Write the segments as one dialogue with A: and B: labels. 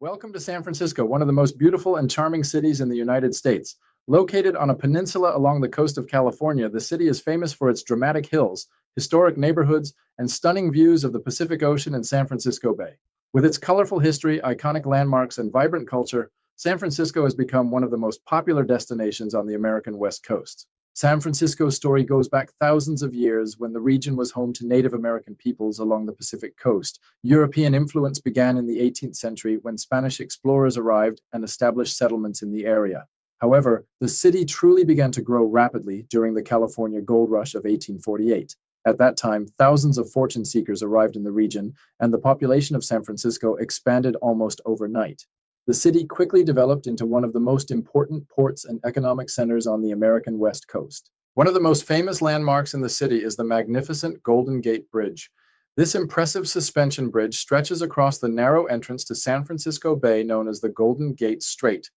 A: Welcome to San Francisco, one of the most beautiful and charming cities in the United States. Located on a peninsula along the coast of California, the city is famous for its dramatic hills, historic neighborhoods, and stunning views of the Pacific Ocean and San Francisco Bay. With its colorful history, iconic landmarks, and vibrant culture, San Francisco has become one of the most popular destinations on the American West Coast. San Francisco's story goes back thousands of years when the region was home to Native American peoples along the Pacific coast. European influence began in the 18th century when Spanish explorers arrived and established settlements in the area. However, the city truly began to grow rapidly during the California Gold Rush of 1848. At that time, thousands of fortune seekers arrived in the region, and the population of San Francisco expanded almost overnight. The city quickly developed into one of the most important ports and economic centers on the American West Coast. One of the most famous landmarks in the city is the magnificent Golden Gate Bridge. This impressive suspension bridge stretches across the narrow entrance to San Francisco Bay known as the Golden Gate Strait.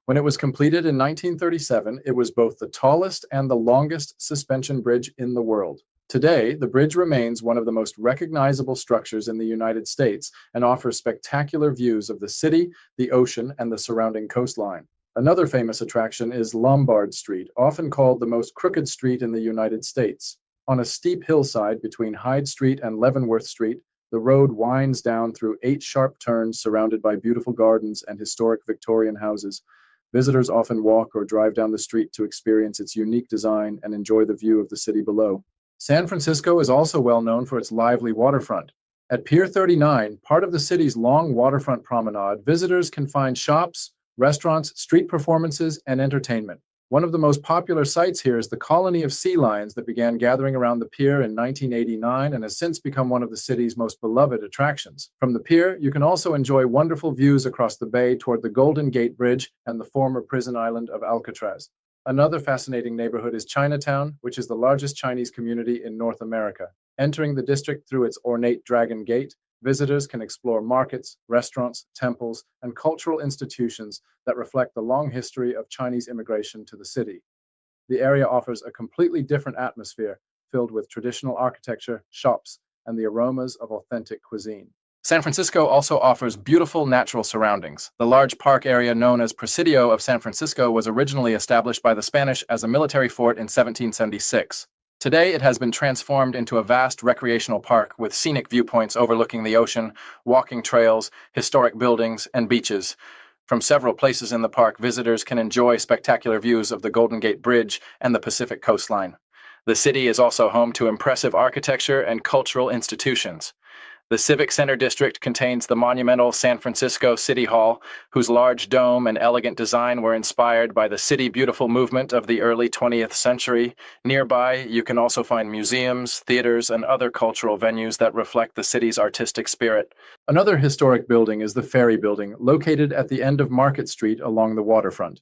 A: When it was completed in 1937, it was both the tallest and the longest suspension bridge in the world. Today, the bridge remains one of the most recognizable structures in the United States and offers spectacular views of the city, the ocean, and the surrounding coastline. Another famous attraction is Lombard Street, often called the most crooked street in the United States. On a steep hillside between Hyde Street and Leavenworth Street, the road winds down through 8 sharp turns surrounded by beautiful gardens and historic Victorian houses. Visitors often walk or drive down the street to experience its unique design and enjoy the view of the city below. San Francisco is also well known for its lively waterfront. At Pier 39, part of the city's long waterfront promenade, visitors can find shops, restaurants, street performances, and entertainment. One of the most popular sites here is the colony of sea lions that began gathering around the pier in 1989 and has since become one of the city's most beloved attractions. From the pier, you can also enjoy wonderful views across the bay toward the Golden Gate Bridge and the former prison island of Alcatraz. Another fascinating neighborhood is Chinatown, which is the largest Chinese community in North America. Entering the district through its ornate Dragon Gate, visitors can explore markets, restaurants, temples, and cultural institutions that reflect the long history of Chinese immigration to the city. The area offers a completely different atmosphere, filled with traditional architecture, shops, and the aromas of authentic cuisine. San Francisco also offers beautiful natural surroundings. The large park area known as Presidio of San Francisco was originally established by the Spanish as a military fort in 1776. Today, it has been transformed into a vast recreational park with scenic viewpoints overlooking the ocean, walking trails, historic buildings, and beaches. From several places in the park, visitors can enjoy spectacular views of the Golden Gate Bridge and the Pacific coastline. The city is also home to impressive architecture and cultural institutions. The Civic Center District contains the monumental San Francisco City Hall, whose large dome and elegant design were inspired by the City Beautiful movement of the early 20th century. Nearby, you can also find museums, theaters, and other cultural venues that reflect the city's artistic spirit. Another historic building is the Ferry Building, located at the end of Market Street along the waterfront.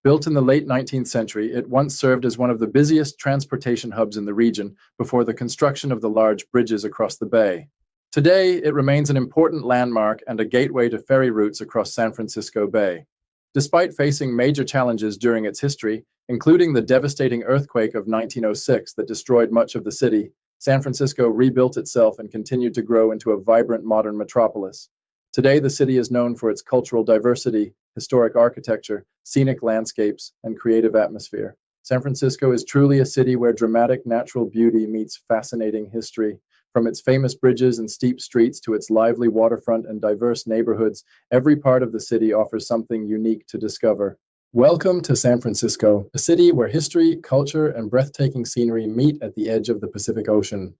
A: Built in the late 19th century, it once served as one of the busiest transportation hubs in the region before the construction of the large bridges across the bay. Today, it remains an important landmark and a gateway to ferry routes across San Francisco Bay. Despite facing major challenges during its history, including the devastating earthquake of 1906 that destroyed much of the city, San Francisco rebuilt itself and continued to grow into a vibrant modern metropolis. Today, the city is known for its cultural diversity, historic architecture, scenic landscapes, and creative atmosphere. San Francisco is truly a city where dramatic natural beauty meets fascinating history. From its famous bridges and steep streets to its lively waterfront and diverse neighborhoods, every part of the city offers something unique to discover. Welcome to San Francisco, a city where history, culture, and breathtaking scenery meet at the edge of the Pacific Ocean.